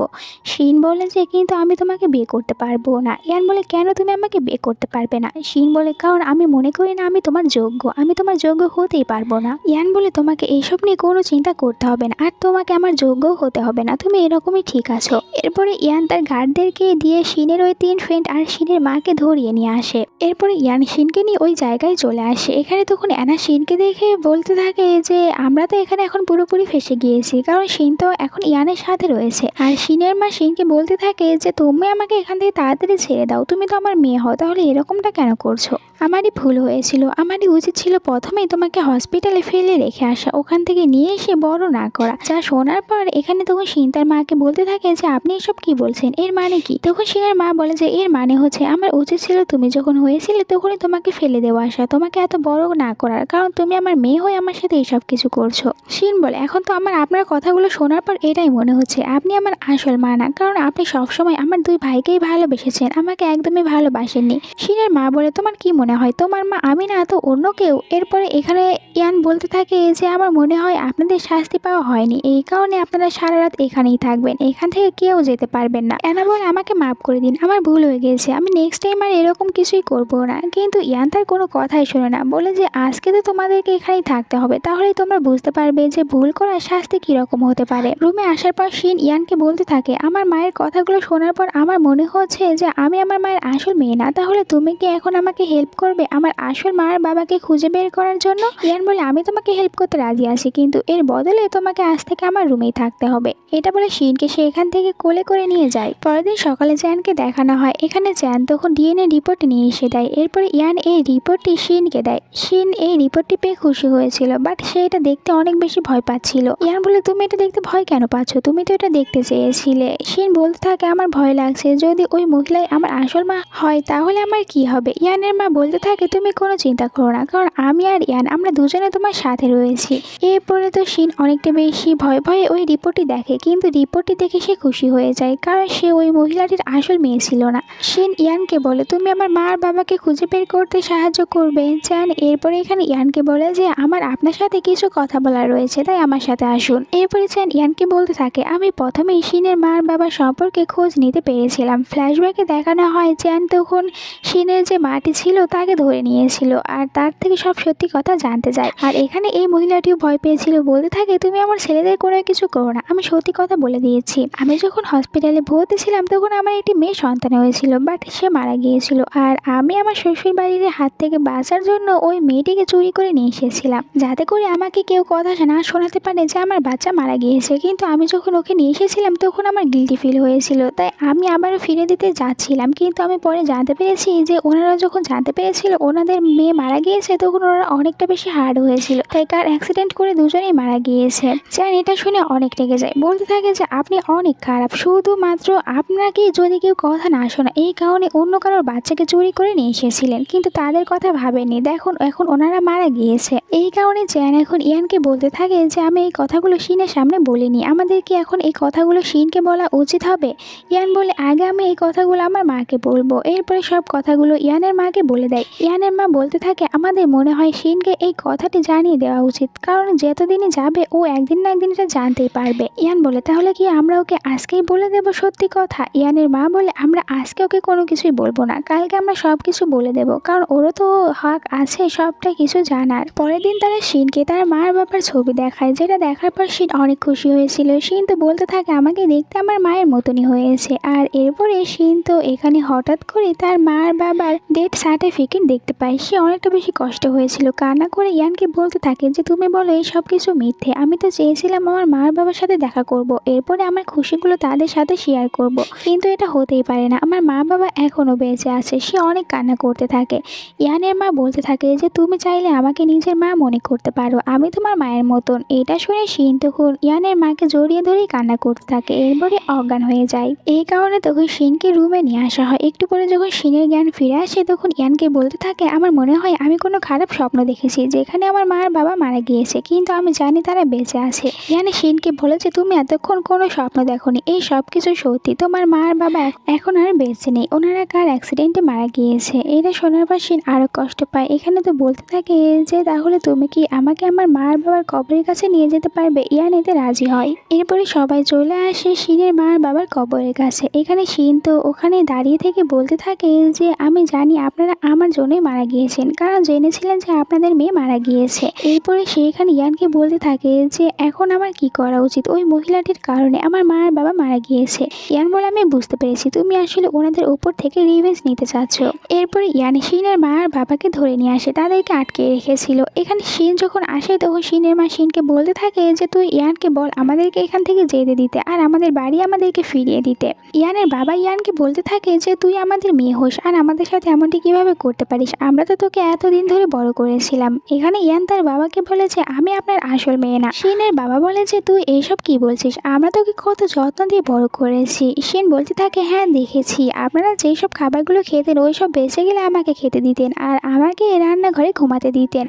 শিন বলে যে কিন্তু আমি তোমাকে বিয়ে করতে পারবো না। ইয়ান বলে কেন তুমি আমাকে বিয়ে করতে পারবে না? শিন বলে কারণ আমি মনে করি না আমি তোমার যোগ্য, আমি তোমার যোগ্য হতেই পারবো না। ইয়ান বলে তোমাকে এইসব নিয়ে কোনো চিন্তা করতে হবে না, আর তোমাকে আমার যোগ্যও হতে হবে না, তুমি এরকমই ঠিক আছো। এরপরে ইয়ান তার গার্ডদেরকে দিয়ে শিনের ওই 3 ফ্রেন্ড আর শিনের মাকে ধরিয়ে নিয়ে আসে। এরপরে ইয়ান শিনকে নিয়ে ওই জায়গায় চলে আসে। এখানে তখন অ্যানা শিনকে দেখে বলতে থাকে যে আমরা তো এখানে এখন পুরোপুরি ফেসে গিয়েছি, কারণ শিন তো এখন ইয়ানের সাথে রয়েছে। আর শিনের মা শিনকে বলতে থাকে যে তুমি আমাকে এখান থেকে তাড়াতাড়ি ছেড়ে দাও, তুমি তো আমার মেয়ে হও, তাহলে এরকমটা কেন করছো? আমারই ভুল হয়েছিল, আমারই উচিত ছিল প্রথমেই তোমাকে হসপিটালে ফেলে রেখে আসা, ওখান থেকে নিয়ে এসে বড় না করা। যা শোনার পর এখানে তখন শিন তার মাকে বলতে থাকে যে আপনি এসব কি বলছেন, এর মানে কি? তখন শিনের মা বলে যে এর মানে হচ্ছে আমার উচিত ছিল তুমি যখন হয়েছিলে তখনই তোমাকে ফেলে দেওয়া আসা, তোমাকে এত বড় না করার, কারণ তুমি আমার মেয়ে হয়ে আমার সাথে এইসব কিছু করছো। শিন বলে এখন তো আমার আপনার কথাগুলো শোনার পর এটাই মনে হচ্ছে আপনি আমার আসল মা না, কারণ আপনি সবসময় আমার দুই ভাইকেই ভালোবেসেছেন, আমাকে একদমই ভালোবাসেননি। শিনের মা বলে তোমার কি মনে হয় তোমার মা আমি না তো অন্য কেউ? এরপরে এখানে ইয়ান বলতে থাকে যে আমার মনে হয় আপনাদের শাস্তি পাওয়া হয়নি, এই কারণে আপনারা সারা রাত এখানেই থাকবেন, এখান থেকে কেউ যেতে পারবেন না। অ্যানা বলে আমাকে মাফ করে দিন, আমার ভুল হয়ে গেছে, আমি নেক্সট টাইম আর এরকম কিছুই করবো না। কিন্তু ইয়ান তার কোনো কথাই শোনে না, বলে যে আজকে তো তোমাদেরকে এখানেই থাকতে হবে, তাহলেই তোমরা বুঝতে পারবে যে ভুল করার শাস্তি কিরকম হতে পারে। রুমে আসার পর শিন ইয়ানকে বলতে থাকে আমার মায়ের কথাগুলো শোনার পর আমার মনে হচ্ছে যে আমি আমার মায়ের আসল মেয়ে না, তাহলে তুমি কি এখন আমাকে হেল্প করবে আমার আসল মা আর বাবাকে খুঁজে বের করার জন্য? ইয়ান বলে আমি তোমাকে হেল্প করতে রাজি আছি, কিন্তু এর বদলে তোমাকে আজ থেকে আমার রুমেই থাকতে হবে। এটা বলে শিনকে সে এখান থেকে কোলে করে নিয়ে যায়। পরের দিন সকালে চ্যানকে দেখানো হয়, এখানে চ্যান তখন ডিএনএ রিপোর্ট নিয়ে এসে দেয়। এরপরে ইয়ান এই রিপোর্টটি শিনকে দেয়। শিন এই রিপোর্টটি পেয়ে খুশি হয়েছিল, বাট সে এটা দেখতে অনেক বেশি ভয় পাচ্ছিল। ইয়ান বলে তুমি এটা দেখতে ভয় কেন পাচ্ছ, তুমি তো এটা দেখতে চেয়েছিলে। শিন বলতে থাকে আমার ভয় লাগছে, যদি ওই মহিলাই আমার আসল মা হয় তাহলে আমার কি হবে? ইয়ানের মা বলতে থাকে তুমি কোনো চিন্তা করো না, কারণ আমি আর ইয়ান আমরা দুজনে তোমার সাথে রয়েছি। এরপরে তো শিন অনেকটা বেশি ভয়ে ভয়ে ওই রিপোর্টটি দেখে, কিন্তু রিপোর্টটি দেখে সে খুশি হয়ে যায়, কারণ সে ওই মহিলাটির আসল মেয়ে ছিল না। শিন ইয়ানকে বলে তুমি আমার মা আর বাবাকে খুঁজে বের করতে সাহায্য করবে। চ্যান এরপরে এখানে ইয়ানকে বলে যে আমার আপনার সাথে কিছু কথা বলার রয়েছে, তাই আমার সাথে আসুন। এরপরে চ্যান ইয়ানকে বলতে থাকে আমি প্রথমেই শিনের মা আর বাবার সম্পর্কে খোঁজ নিতে পেরেছিলাম। ফ্ল্যাশব্যাকে দেখানো হয় চ্যান তখন শিনের যে মাটি ছিল তাকে ধরে নিয়েছিল আর তার থেকে সব সত্যি কথা জানতে চায়। আর এখানে এই মহিলাটিও ভয় পেয়েছিল, বলতে থাকে তুমি আমার ছেলেদের কোনো কিছু করো না, আমি সত্যি কথা বলে দিয়েছি। আমি যখন হসপিটালে ভর্তি ছিলাম তখন আমার একটি মেয়ে সন্তান হয়েছিল, বাট সে মারা গিয়েছিল, আর আমি আমার শ্বশুর বাড়ির হাত থেকে বাঁচার জন্য ওই মেয়েটিকে চুরি করে নিয়ে এসেছিলাম, যাতে করে আমাকে কেউ কথা না শোনাতে পারে যে আমার বাচ্চা মারা গিয়েছে। কিন্তু আমি যখন ওকে নিয়ে এসেছিলাম তখন আমার গিল্টি ফিল হয়েছিল, তাই আমি আবারও ফিরে দিতে যাচ্ছিলাম। কিন্তু আমি পরে জানতে পেরেছি যে ওনারা যখন জানতে পেরেছিল ওনাদের মেয়ে মারা গিয়েছে তখন ওনারা অনেকটা বেশি হার্ড হয়েছিল, তাই কার অ্যাক্সিডেন্ট করে দুজনেই মারা গিয়েছে। চ্যান এটা শুনে অনেক রেগে যায়, বলতে থাকে যে আপনি অনেক খারাপ, শুধুমাত্র আপনাকে যদি কেউ কথা না শোনা এই কারণে অন্য কারোর বাচ্চাকে চুরি করে নিয়ে এসেছিলেন, কিন্তু তাদের কথা ভাবেননি, দেখুন এখন ওনারা মারা গিয়েছে। এই কারণে চ্যান এখন ইয়ানকে বলতে থাকে যে আমি এই কথাগুলো শিনের সামনে বলিনি, আমাদের কি এখন এই কথাগুলো শিনকে বলা উচিত হবে? ইয়ান বলে আগে আমি এই কথাগুলো আমার মাকে বলবো। এরপরে সব কথাগুলো ইয়ানের মাকে বলে দেয়। ইয়ানের মা বলতে থাকে আমাদের মনে হয় শিনকে এই কথাটি জানিয়ে দেওয়া উচিত, কারণ যতদিনই যাবে ও একদিন না একদিন এটা জানতেই পারবে। ইয়ান বলে তাহলে কি আমরা ওকে আজকেই বলে দেবো সত্যি কথা? ইয়ানের মা বলে আমরা আজকে ওকে কোনো কিছুই বলবো না, কালকে আমরা সব কিছু বলে দেবো, কারণ ওরও তো হক আছে সবটা কিছু জানার। পরের দিন তারা শিনকে তার মার বাবার ছবি দেখায়, যেটা দেখার পর শিন অনেক খুশি হয়েছিল। শিন তো বলতে থাকে আমাকে দেখতে আমার মায়ের মতনই হয়েছে। আর এরপরে শিন তো এখানে হঠাৎ করে তার মার বাবার ডেথ সার্টিফিকেট দেখতে পায়, সে অনেকটা বেশি কষ্ট হয়েছিল, কান্না করে ইয়ানকে বলতে থাকে যে তুমি বলো এই সব কিছু মিথ্যে, আমি তো চেয়েছিলাম আমার মার বাবার সাথে দেখা করব, এরপরে আমার খুশিগুলো তাদের সাথে শেয়ার করব, কিন্তু এটা হতেই পারে না, আমার মা বাবা এখনো বেঁচে আছে। সে অনেক কান্না করতে থাকে। ইয়ানের মা বলতে থাকে যে তুমি চাইলে আমাকে নিজের মা মনে করতে পারো, আমি তোমার মায়ের মতন। এটা শুনে শিন তখন ইয়ানের মাকে জড়িয়ে ধরেই কান্না করতে থাকে, এরপরে অজ্ঞান হয়ে যায়। এই কারণে তখন শিনকে রুমে নিয়ে আসা হয়। একটু পরে যখন শিনের জ্ঞান ফিরে আসে তখন ইয়ানকে বলতে থাকে আমার মনে হয় আমি কোনো খারাপ স্বপ্ন দেখেছি, যেখানে আমার মা আর বাবা মারা গিয়েছে, কিন্তু আমি জানি তারা বেঁচে আছে। ইয়ানে শিনকে বলে যে তুমি এতক্ষণ কোনো স্বপ্ন দেখোনি, এই সব কিছু সত্যি, তোমার মা আর বাবা এখন আর বেঁচে নেই, ওনারা কার অ্যাক্সিডেন্টে মারা গিয়েছে। এটা শোনার পর শিন আরো কষ্ট পায়। এখানে তো বলতে থাকে যে তাহলে তুমি কি আমাকে আমার মা আর বাবার কবরের কাছে নিয়ে যেতে পারবে? ইয়ান এতে রাজি হয়। এরপরে সবাই চলে আসে শিনের মা আর বাবার কবরের কাছে। এখানে শিন তো ওখানে দাঁড়িয়ে থেকে বলতে থাকে যে আমি জানি আপনারা আমার জন্যই মারা গিয়েছেন, কারণ জেনেছিলেন যে আপনাদের মেয়ে মারা গিয়েছে। এরপরে সে এখানে ইয়ানকে বলতে থাকে যে এখন আমার কি করা উচিত, ওই মহিলাটির কারণে আমার মা আর বাবা মারা গিয়েছে। ইয়ান বলে আমি বুঝতে পেরেছি তুমি আসলে ওনাদের উপর থেকে রিভেঞ্জ নিতে চাচ্ছ। এরপরে ইয়ান শিনের মা আর বাবাকে ধরে নিয়ে আসে, তাদেরকে আটকে রেখেছিল। এখানে শিন যখন আসে তখন শিনের মা শিনকে বলতে থাকে যে তুই ইয়ানকে বল আমাদেরকে এখান থেকে যেতে দিতে আর আমাদের বাড়ি আমাদেরকে ফিরিয়ে দিতে। ইয়ানের বাবা ইয়ানকে বলতে থাকে যে তুই আমাদের মেয়ে হোস আর আমাদের সাথে এমনটি কিভাবে করতে পারিস, আমরা তো তোকে এতদিন ধরে বড় করেছিলাম। এখানে ইয়ান তার বাবাকে বলে যে আমি আপনার আসল মেয়ে না। শিনের বাবা বলে যে তুই এইসব কি বলছিস, আমরা তোকে কত যত্ন দিয়ে বড় করেছি। শিন বলতে থাকে হ্যাঁ দেখেছি, আপনারা যেই সব খাবারগুলো খেতেন ওই সব বেঁচে গেলে আমাকে খেতে দিতেন আর আমাকে রান্নাঘরে ঘুমাতে দিতেন।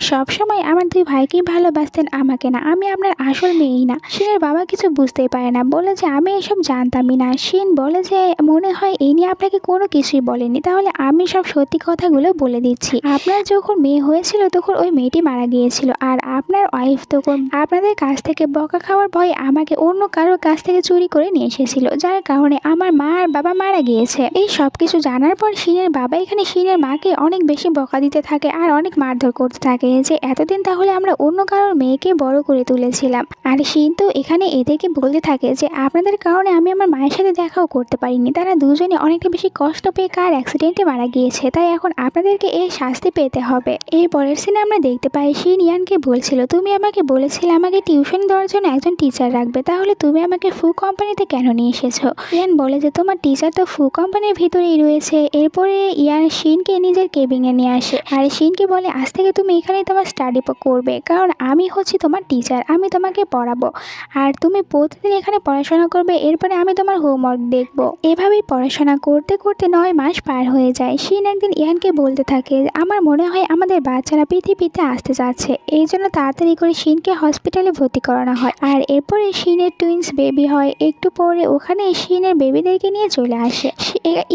সব সময় আমার দুই ভাইকেই ভালোবাসতেন, আমাকে না, আমি আপনার আসল মেয়েই না। শিনের বাবা কিছু বুঝতেই পারে না, বলে যে আমি এসব জানতামই না। শিন বলে যে মনে হয় এই নিয়ে আপনাকে কোনো কিছুই বলেনি, তাহলে আমি সব সত্যি কথাগুলো বলে দিচ্ছি। আপনার যখন মেয়ে হয়েছিল তখন ওই মেয়েটি মারা গিয়েছিল আর আপনার ওয়াইফ তখন আপনাদের কাছ থেকে বকা খাওয়ার ভয়ে আমাকে অন্য কারোর কাছ থেকে চুরি করে নিয়ে এসেছিল, যার কারণে আমার মা আর বাবা মারা গিয়েছে। এই সব কিছু জানার পর শিনের বাবা এখানে শিনের মাকে অনেক বেশি বকা দিতে থাকে আর অনেক মারধর করতে থাকে যে এতদিন তাহলে আমরা অন্য কারোর মেয়েকে বড় করে তুলেছিলাম। আর শিন তো এখানে এদেরকে বলতে থাকে যে আপনাদের কারণে আমি আমার মায়ের সাথে দেখাও করতে পারিনি, তারা দুজনে অনেকটা বেশি কষ্ট পেয়ে কার অ্যাক্সিডেন্টে মারা গিয়েছে, তাই এখন আপনাদেরকে এর শাস্তি পেতে হবে। এই পরের সিনে আমরা দেখতে পাই শিন ইয়ানকে বলছিল তুমি আমাকে বলেছিলে আমাকে টিউশন দেওয়ার জন্য একজন টিচার রাখবে, তাহলে তুমি আমাকে ফু কোম্পানিতে কেন নিয়ে এসেছো? ইয়ান বলে যে তোমার টিচার তো ফু কোম্পানির ভিতরেই রয়েছে। এরপরে ইয়ান শিনকে নিজের কেবিনে নিয়ে আসে আর শিনকে বলে আজ থেকে তুমি এখানেই তোমার স্টাডি করবে, কারণ আমি হচ্ছি তোমার টিচার, আমি তোমাকে পড়াবো আর তুমি প্রতিদিন এখানে পড়াশোনা করবে, এরপরে আমি তোমার হোমওয়ার্ক দেখবো। এভাবেই পড়াশোনা করতে করতে 9 মাস পার হয়ে যায়। শিন একদিন ইয়ানকে বলতে থাকে আমার মনে হয় আমাদের বাচ্চারা পৃথিবীতে আসতে যাচ্ছে, এই জন্য তাড়াতাড়ি করে শিনকে হসপিটালে ভর্তি করানো হয়। আর এরপরে শিনের টুইন্স বেবি হয়। একটু পরে ওখানে শিনের বেবিদেরকে নিয়ে চলে আসে।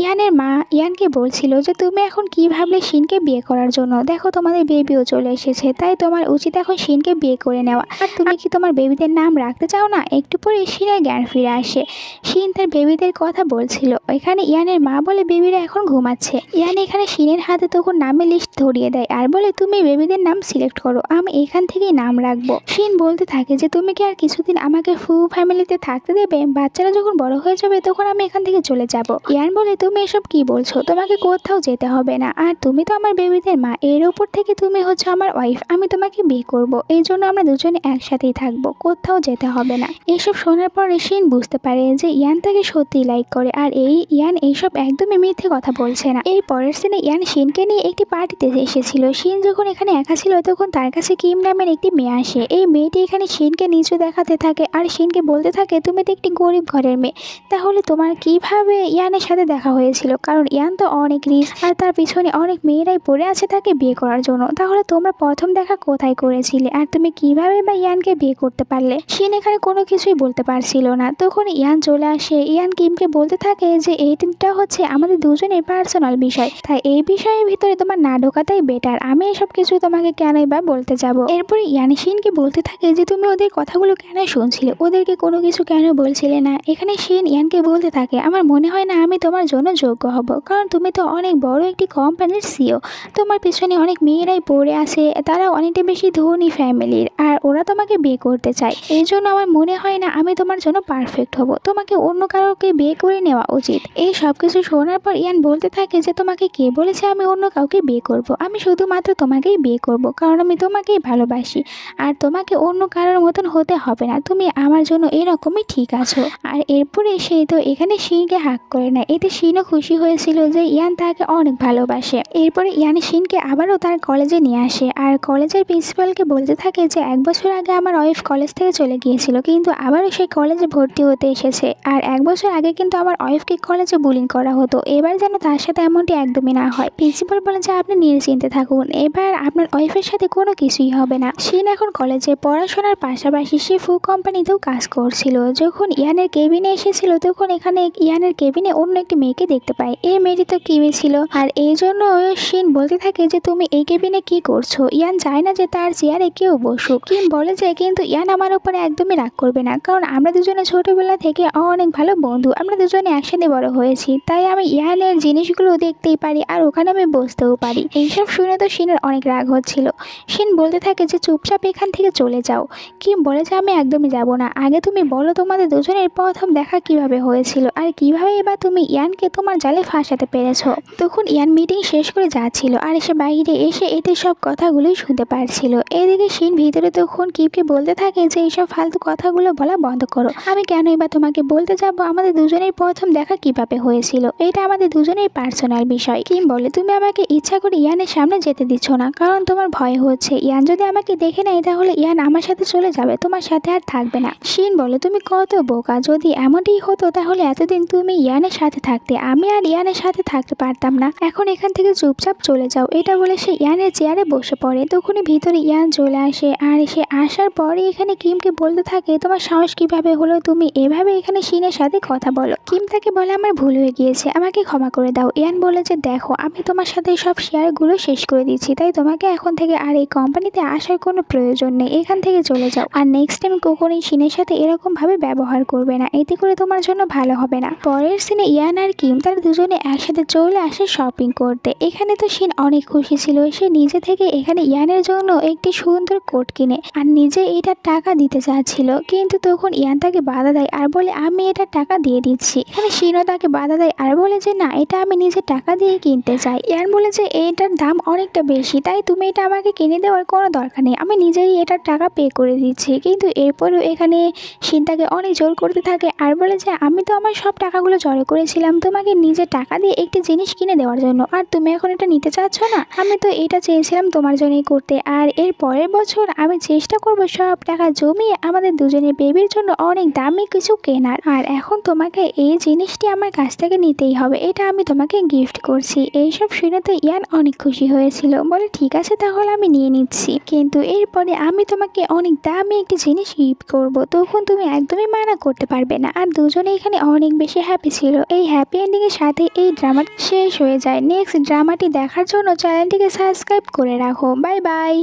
ইয়ানের মা ইয়ানকে বলছিল যে তুমি এখন কি ভাবলে শিনকে বিয়ে করার জন্য, দেখো তোমাদের বেবিও চলে এসেছে, তাই তোমার উচিত এখন শিনকে বিয়ে করে নেওয়া। আর তুমি কি তোমার বেবিদের নাম রাখতে চাও না? একটু পরে শিনের জ্ঞান ফিরে আসে। শিন তার বেবিদের কথা বলছিল, এখানে ইয়ানের মা বলে বেবিরা এখন ঘুমাচ্ছে। ইয়ান এখানে শিনের হাতে তখন নামের লিস্ট ধরিয়ে দেয় আর বলে তুমি বেবিদের নাম সিলেক্ট করো, আমি এখান থেকেই নাম রাখবো। শিন বলতে থাকে যে তুমি কি আর কিছুদিন আমাকে ফু ফ্যামিলিতে থাকতে দেবে? বাচ্চারা যখন বড় হয়ে যাবে তখন আমি এখান থেকে চলে যাব। ইয়ান বলে তুমি এসব কি বলছো, তোমাকে কোথাও যেতে হবে না, আর তুমি তো আমার বেবিদের মা, এর উপর থেকে তুমি হচ্ছে আমার ওয়াইফ, আমি তোমাকে বিয়ে করব, এই জন্য আমরা দুজনে একসাথেই থাকবো, কোথাও যেতে হবে না। এইসব শোনার পরে শিন বুঝতে পারে যে ইয়ান তাকে সত্যিই লাইক করে আর ইয়ান এইসব একদমই মিথ্যে কথা বলছে না। এই পরের সিনে ইয়ান শিনকে নিয়ে একটি পার্টিতে এসেছিল। শিন যখন এখানে একা ছিল তখন তার কাছে কিম নামের একটি মেয়ে আসে। এই মেয়েটি এখানে শিনকে নিচু দেখাতে থাকে আর শিনকে বলতে থাকে তুমি তো একটি গরিব ঘরের মেয়ে, তাহলে তোমার কিভাবে ইয়ানের সাথে দেখা হয়েছিল? কারণ ইয়ান তো অনেক রিচ আর তার পিছনে অনেক মেয়েরাই পড়ে আছে তাকে বিয়ে করার জন্য, তাহলে তোমরা প্রথম দেখা কোথায় করেছিলে আর তুমি কিভাবে বা ইয়ানকে বিয়ে করতে পারলে? শিন এখানে কোনো কিছুই বলতে পারছিল না। তখন ইয়ান চলে আসে। ইয়ান কিমকে বলতে থাকে যে এইটা হচ্ছে আমাদের দুজনের পার্সোনাল বিষয়, তাই এই বিষয়ের ভিতরে তোমার না ঢোকাটাই বেটার, আমি এসব কিছু তোমাকে কেনই বা বলতে যাব। এরপরে ইয়ান শিনকে বলতে থাকে যে তুমি ওদের কথাগুলো কেন শুনছিলে, ওদেরকে কোনো কিছু কেন বলছিলে না? এখানে শিন ইয়ানকে বলতে থাকে আমার মনে হয় না আমি তোমার জন্য যোগ্য হব, কারণ তুমি তো অনেক বড় একটি কোম্পানির সিও, তোমার পিছনে অনেক মেয়েরাই পড়ে আছে, তারা অনেকটা বেশি ধনী ফ্যামিলির আর ওরা তোমাকে বিয়ে করতে চায়, এই জন্য আমার মনে হয় না আমি তোমার জন্য পারফেক্ট হব, তোমাকে অন্য কাউকে বিয়ে করে নেওয়া উচিত। এই সব কিছু শোনার পর ইয়ান বলতে থাকে যে তোমাকে কে বলেছে আমি অন্য কাউকে বিয়ে করব, আমি শুধুমাত্র তোমাকেই বিয়ে করব, কারণ আমি তোমাকেই ভালোবাসি আর তোমাকে অন্য কারোর মতন হতে হবে না, তুমি আমার জন্য এরকমই ঠিক আছো। আর এরপরে সে তো এখানে শিনকে হাক করে নেয়। এতে শিনও খুশি হয়েছিল যে ইয়ান তাকে অনেক ভালোবাসে। এরপরে ইয়ান শিনকে আবারও তার কলেজে নিয়ে আসে আর কলেজের প্রিন্সিপালকে বলতে থাকে যে 1 বছর আগে আমার ওয়াইফ কলেজ থেকে চলে গিয়েছিল, কিন্তু আবারও সেই কলেজে ভর্তি হতে এসেছে, আর 1 বছর আগে কিন্তু আমার ওয়াইফকে কলেজে বুলিং করা হতো, এবার যেন তার সাথে এমনটি একদমই না হয়। প্রিন্সিপাল বলে যে আপনি নিশ্চিন্তে থাকুন, এবার আপনার ওয়াইফের সাথে কোনো কিছুই হবে না। শিন এখন কলেজে পড়াশোনার পাশাপাশি সে ফু কোম্পানিতেও কাজ করছিল। যখন ইয়ানের কেবিনে এসেছিল তখন এখানে ইয়ানের কেবিনে অন্য একটি মেয়েকে দেখতে পায়। এই মেয়েটি তো কিমে ছিল আর এই জন্য শিন বলতে থাকে যে তুমি এই কেবিনে কি করছো? ইয়ান চায় না যে তার চেয়ারে কেউ বসুক। কিম বলে যে কিন্তু ইয়ান আমার উপরে একদমই রাগ করবে না, কারণ আমরা দুজনে ছোটবেলা থেকে অনেক ভালো বন্ধু, আমরা দুজনে একসাথে বড় হয়েছি, তাই আমি ইয়ানের জিনিসগুলো দেখতেই পারি আর ওখানে আমি বসতেও পারি। এইসব শুনে তো শিনের অনেক রাগ হচ্ছিল। শিন বলতে থাকে যে চুপচাপ এখান থেকে চলে যাও। কিম বলে যে আমি একদমই যাব না, আগে তুমি বলো তোমাদের দুজনের প্রথম দেখা কিভাবে হয়েছিল আর কিভাবে এবার তুমি ইয়ানকে তোমার জালে ফাঁসাতে পেরেছো। তখন ইয়ান মিটিং শেষ করে যাচ্ছিল আর এসে বাইরে এসে এতে সব কথাগুলোই শুনতে পারছিল। এদিকে শিন ভিতরে তখন কিমকে বলতে থাকে যে এইসব ফালতু কথাগুলো বলা বন্ধ করো। আমি কেনই বা তোমাকে বলতে যাব আমাদের দুজনের প্রথম দেখা কিভাবে হয়েছিল, এটা আমাদের দুজনের পার্সোনাল বিষয়। কিম বলে তুমি আমাকে ইচ্ছা করে ইয়ানের সামনে যেতে দিচ্ছ না, কারণ তোমার ভয় হচ্ছে ইয়ান যদি আমাকে দেখে নেয় তাহলে ইয়ান আমার সাথে চলে যাবে, তোমার সাথে আর থাকবে না। শিন বলে তুমি কত বোকা, যদি এমনই হতো তাহলে এতদিন তুমি ইয়ানের সাথে থাকতে, আমি আর ইয়ানের সাথে থাকতে পারতাম না। এখন এখান থেকে চুপচাপ চলে যাও। এটা বলে সে ইয়ানের চেয়ারে বসে পড়ে। তখনই ভিতরে ইয়ান চলে আসে, আর সে আসার পরে এখানে কিমকে বলতে থাকে তোমার সাহস কিভাবে হলো তুমি এভাবে এখানে শিনের সাথে কথা বলো। কিম তাকে বলে আমার ভুল হয়ে গিয়েছে, আমাকে ক্ষমা করে দাও। ইয়ান বলে যে দেখো আমি তোমার সাথে সব শেয়ারগুলো শেষ করে দিচ্ছি, তাই তোমাকে এখন থেকে আর এই কোম্পানিতে আসার কোনো প্রয়োজন নেই, এখান থেকে চলে যাও। আর নেক্সট টাইম কখনোই শিনের সাথে এরকম ভাবে ব্যবহার করবে না, এতে করে তোমার জন্য ভালো হবে না। পরের সিনে ইয়ান আর কিম তারা দুজনে একসাথে চলে আসে শপিং করতে। এখানে তো শিন অনেক খুশি ছিল, সে নিজে থেকে এখানে ইয়ানের জন্য একটি সুন্দর কোট কিনে আর নিজে এটার টাকা দিতে চাচ্ছিল, কিন্তু তখন ইয়ান তাকে বাধা দেয় আর বলে আমি এটা টাকা দিয়ে দিচ্ছি। এখানে শিনও তাকে বাধা দেয় আর বলে যে না, এটা আমি নিজে টাকা দিয়ে কিনতে চাই। ইয়ান বলে যে এটার দাম অনেকটা বেশি, তাই তুমি এটা আমাকে কিনে দেওয়ার কোনো দরকার নেই, আমি নিজেই এটার টাকা পে করে দিচ্ছি। কিন্তু এরপরেও এখানে শিন তাকে অনেক জোর করতে থাকে আর বলে যে আমি তো আমার সব টাকাগুলো জড়ো করেছিলাম তোমাকে নিজে টাকা দিয়ে একটি জিনিস কিনে দেওয়ার জন্য, আর তুমি এখন এটা নিতে চাচ্ছ না। আমি তো এটা চেয়েছিলাম তোমার জন্যই করতে, আর এর পরের বছর আমি চেষ্টা করব সব টাকা জমিয়ে আমাদের দুজনের বেবির জন্য অনেক দামি কিছু কেনার, আর এখন তোমাকে এই জিনিসটি আমার কাছ থেকে নিতেই হবে, এটা আমি তোমাকে গিফট করছি। এইসব শুনে তো ইয়ান অনেক খুশি হয়েছিল, বলে ঠিক আছে তাহলে আমি নিয়ে নিচ্ছি, কিন্তু এরপরে আমি তোমাকে অনেক দামি একটি জিনিস গিফট করব, তখন তুমি একদমই মানা করতে পারবে না। আর দুজনে এখানে অনেক বেশি হ্যাপি ছিল। এই হ্যাপি এন্ডিং এর সাথে এই ড্রামাটি শেষ হয়ে যায়। নেক্সট ড্রামাটি দেখার জন্য চ্যানেলটিকে সাবস্ক্রাইব করে রাখো। Bye bye.